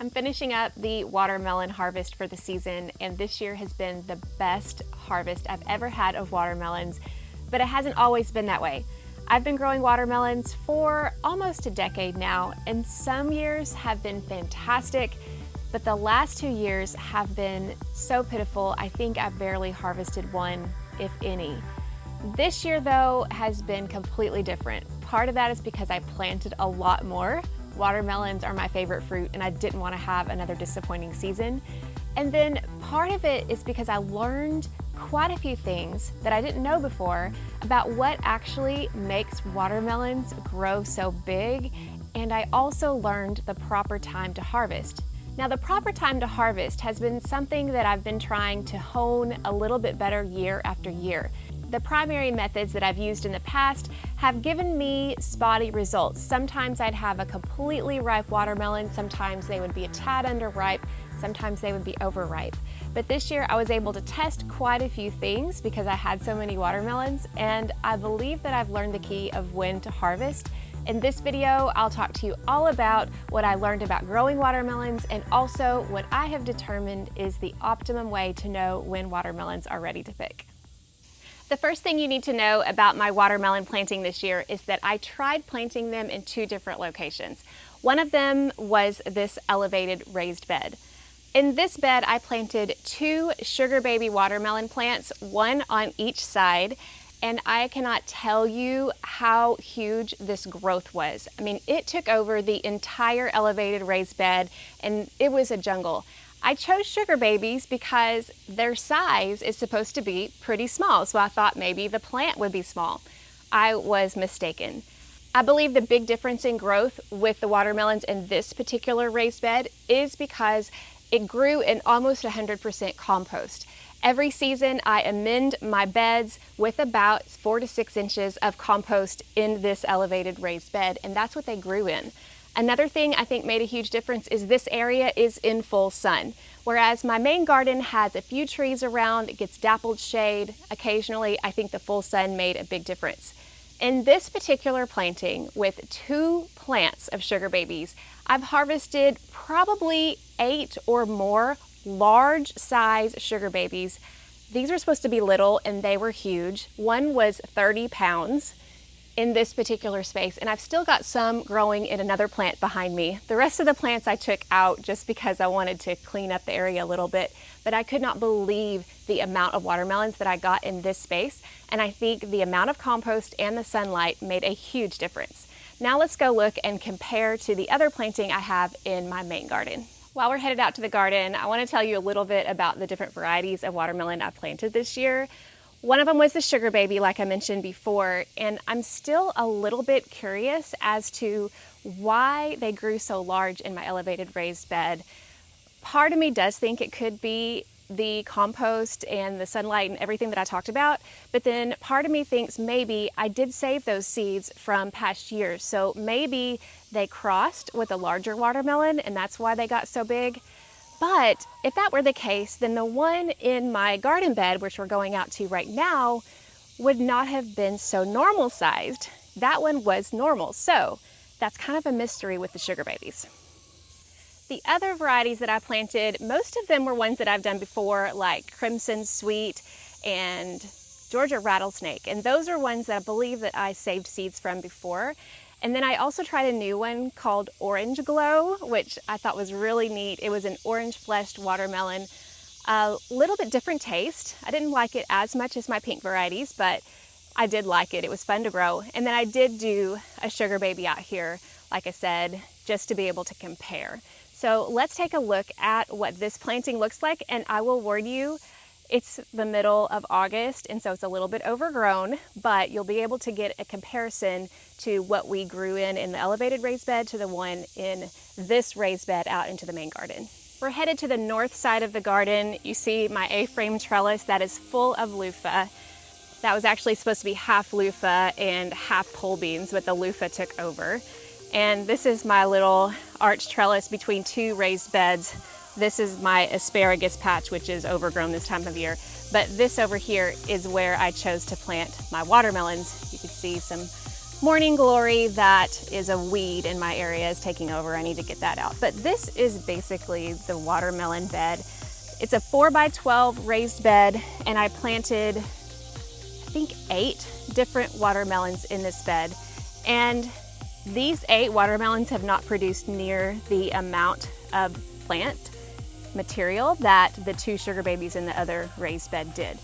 I'm finishing up the watermelon harvest for the season, and this year has been the best harvest I've ever had of watermelons, but it hasn't always been that way. I've been growing watermelons for almost a decade now, and some years have been fantastic, but the last 2 years have been so pitiful. I think I've barely harvested one, if any. This year, though, has been completely different. Part of that is because I planted a lot more. Watermelons are my favorite fruit, and I didn't want to have another disappointing season. And then part of it is because I learned quite a few things that I didn't know before about what actually makes watermelons grow so big, and I also learned the proper time to harvest. Now, the proper time to harvest has been something that I've been trying to hone a little bit better year after year. The primary methods that I've used in the past have given me spotty results. Sometimes I'd have a completely ripe watermelon, sometimes they would be a tad underripe, sometimes they would be overripe. But this year I was able to test quite a few things because I had so many watermelons, and I believe that I've learned the key of when to harvest. In this video, I'll talk to you all about what I learned about growing watermelons and also what I have determined is the optimum way to know when watermelons are ready to pick. The first thing you need to know about my watermelon planting this year is that I tried planting them in 2 different locations. One of them was this elevated raised bed. In this bed, I planted 2 sugar baby watermelon plants, one on each side, and I cannot tell you how huge this growth was. I mean, it took over the entire elevated raised bed, and it was a jungle. I chose sugar babies because their size is supposed to be pretty small, so I thought maybe the plant would be small. I was mistaken. I believe the big difference in growth with the watermelons in this particular raised bed is because it grew in almost 100% compost. Every season I amend my beds with about 4 to 6 inches of compost in this elevated raised bed, and that's what they grew in. Another thing I think made a huge difference is this area is in full sun. Whereas my main garden has a few trees around, it gets dappled shade. Occasionally, I think the full sun made a big difference. In this particular planting with 2 plants of sugar babies, I've harvested probably 8 or more large size sugar babies. These were supposed to be little and they were huge. One was 30 pounds. In this particular space, and I've still got some growing in another plant behind me. The rest of the plants I took out just because I wanted to clean up the area a little bit, but I could not believe the amount of watermelons that I got in this space, and I think the amount of compost and the sunlight made a huge difference. Now let's go look and compare to the other planting I have in my main garden. While we're headed out to the garden, I want to tell you a little bit about the different varieties of watermelon I planted this year. One of them was the sugar baby, like I mentioned before, and I'm still a little bit curious as to why they grew so large in my elevated raised bed. Part of me does think it could be the compost and the sunlight and everything that I talked about, but then part of me thinks maybe I did save those seeds from past years, so maybe they crossed with a larger watermelon and that's why they got so big. But if that were the case, then the one in my garden bed, which we're going out to right now, would not have been so normal sized. That one was normal, so that's kind of a mystery with the sugar babies. The other varieties that I planted, most of them were ones that I've done before, like Crimson Sweet and Georgia Rattlesnake, and those are ones that I believe that I saved seeds from before. And then I also tried a new one called Orangeglo, which I thought was really neat. It was an orange fleshed watermelon, a little bit different taste. I didn't like it as much as my pink varieties, but I did like it. It was fun to grow. And then I did do a sugar baby out here, like I said, just to be able to compare. So let's take a look at what this planting looks like, and I will warn you, it's the middle of August, and so it's a little bit overgrown, but you'll be able to get a comparison to what we grew in the elevated raised bed to the one in this raised bed out into the main garden. We're headed to the north side of the garden. You see my A-frame trellis that is full of loofah. That was actually supposed to be half loofah and half pole beans, but the loofah took over. And this is my little arch trellis between 2 raised beds. This is my asparagus patch, which is overgrown this time of year. But this over here is where I chose to plant my watermelons. You can see some morning glory that is a weed in my area is taking over. I need to get that out. But this is basically the watermelon bed. It's a 4x12 raised bed, and I planted, I think, 8 different watermelons in this bed. And these 8 watermelons have not produced near the amount of plant material that the 2 sugar babies in the other raised bed did.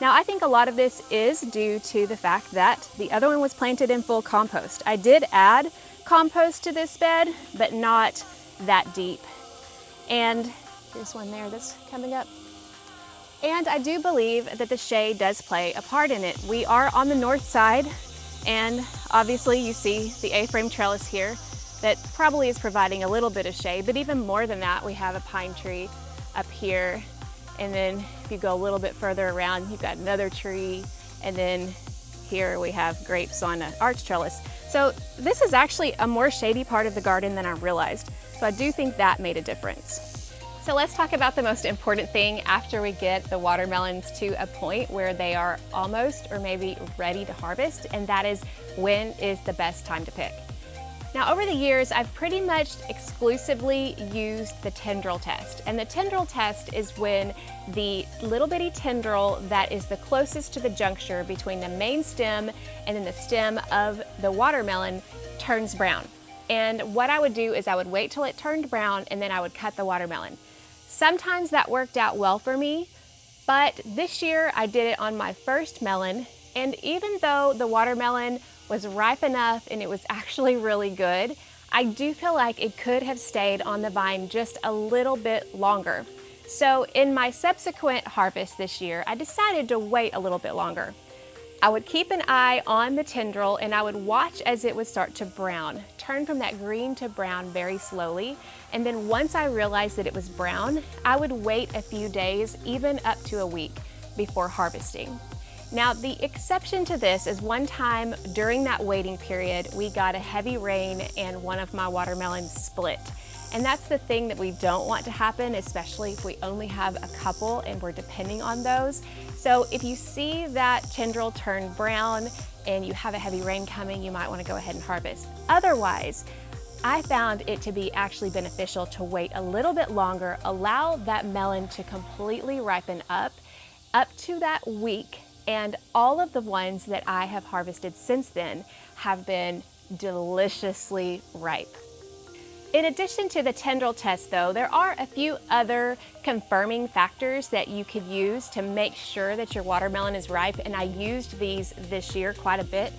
Now, I think a lot of this is due to the fact that the other one was planted in full compost. I did add compost to this bed, but not that deep. And there's one there that's coming up. And I do believe that the shade does play a part in it. We are on the north side, and obviously you see the A-frame trellis here that probably is providing a little bit of shade, but even more than that, we have a pine tree up here. And then if you go a little bit further around, you've got another tree. And then here we have grapes on an arch trellis. So this is actually a more shady part of the garden than I realized. So I do think that made a difference. So let's talk about the most important thing after we get the watermelons to a point where they are almost or maybe ready to harvest, and that is when is the best time to pick. Now, over the years, I've pretty much exclusively used the Tendril Test. And the Tendril Test is when the little bitty tendril that is the closest to the juncture between the main stem and then the stem of the watermelon turns brown. And what I would do is I would wait till it turned brown and then I would cut the watermelon. Sometimes that worked out well for me, but this year I did it on my first melon. And even though the watermelon was ripe enough and it was actually really good, I do feel like it could have stayed on the vine just a little bit longer. So in my subsequent harvest this year, I decided to wait a little bit longer. I would keep an eye on the tendril and I would watch as it would start to brown, turn from that green to brown very slowly. And then once I realized that it was brown, I would wait a few days, even up to a week, before harvesting. Now, the exception to this is one time during that waiting period, we got a heavy rain and one of my watermelons split. And that's the thing that we don't want to happen, especially if we only have a couple and we're depending on those. So if you see that tendril turn brown and you have a heavy rain coming, you might want to go ahead and harvest. Otherwise, I found it to be actually beneficial to wait a little bit longer, allow that melon to completely ripen up to that week. And all of the ones that I have harvested since then have been deliciously ripe. In addition to the Tendril Test though, there are a few other confirming factors that you could use to make sure that your watermelon is ripe, and I used these this year quite a bit.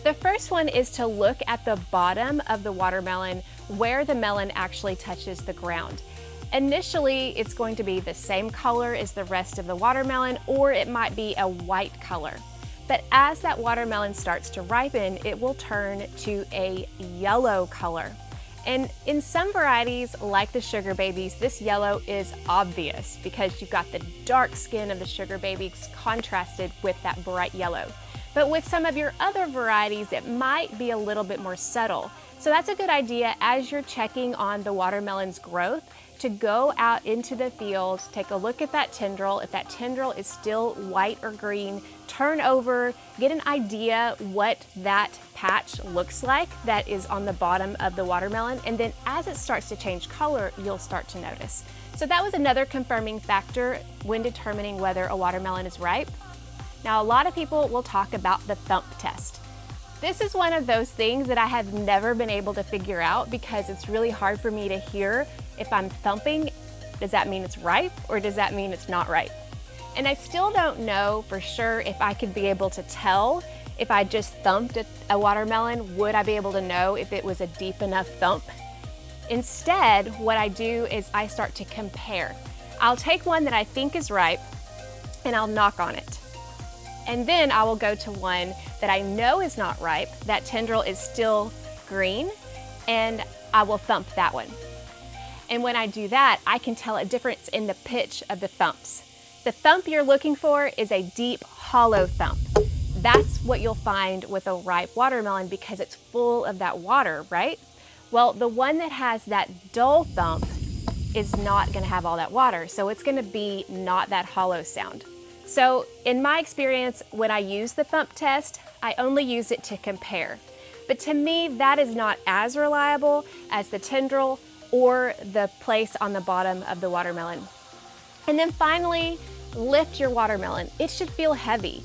The first one is to look at the bottom of the watermelon where the melon actually touches the ground. Initially, it's going to be the same color as the rest of the watermelon, or it might be a white color. But as that watermelon starts to ripen, it will turn to a yellow color. And in some varieties, like the sugar babies, this yellow is obvious because you've got the dark skin of the sugar babies contrasted with that bright yellow. But with some of your other varieties, it might be a little bit more subtle. So that's a good idea as you're checking on the watermelon's growth to go out into the field, take a look at that tendril. If that tendril is still white or green, turn over, get an idea what that patch looks like that is on the bottom of the watermelon. And then as it starts to change color, you'll start to notice. So that was another confirming factor when determining whether a watermelon is ripe. Now, a lot of people will talk about the Thump Test. This is one of those things that I have never been able to figure out because it's really hard for me to hear if I'm thumping. Does that mean it's ripe or does that mean it's not ripe? And I still don't know for sure if I could be able to tell if I just thumped a watermelon, would I be able to know if it was a deep enough thump? Instead, what I do is I start to compare. I'll take one that I think is ripe and I'll knock on it. And then I will go to one that I know is not ripe, that tendril is still green, and I will thump that one. And when I do that, I can tell a difference in the pitch of the thumps. The thump you're looking for is a deep, hollow thump. That's what you'll find with a ripe watermelon because it's full of that water, right? Well, the one that has that dull thump is not gonna have all that water, so it's gonna be not that hollow sound. So in my experience, when I use the Thump Test, I only use it to compare. But to me, that is not as reliable as the tendril or the place on the bottom of the watermelon. And then finally, lift your watermelon. It should feel heavy.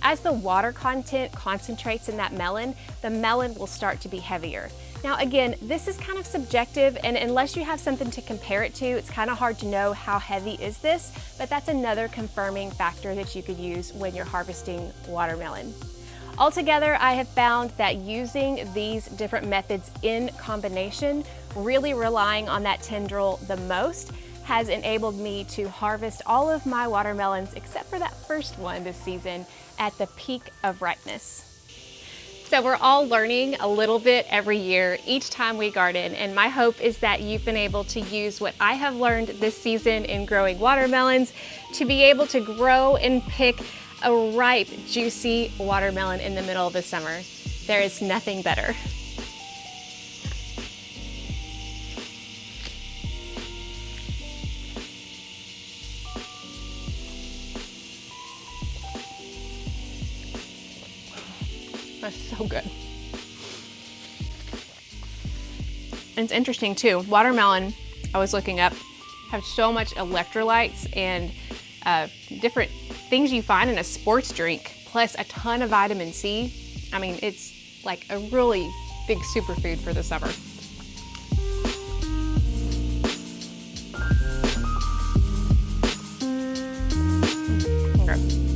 As the water content concentrates in that melon, the melon will start to be heavier. Now again, this is kind of subjective, and unless you have something to compare it to, it's kind of hard to know how heavy is this, but that's another confirming factor that you could use when you're harvesting watermelon. Altogether, I have found that using these different methods in combination, really relying on that tendril the most, has enabled me to harvest all of my watermelons, except for that first one this season, at the peak of ripeness. So we're all learning a little bit every year, each time we garden, and my hope is that you've been able to use what I have learned this season in growing watermelons to be able to grow and pick a ripe, juicy watermelon in the middle of the summer. There is nothing better. That's so good. And it's interesting too, watermelon, I was looking up, have so much electrolytes and different things you find in a sports drink, plus a ton of vitamin C. I mean, it's like a really big superfood for the summer. Okay.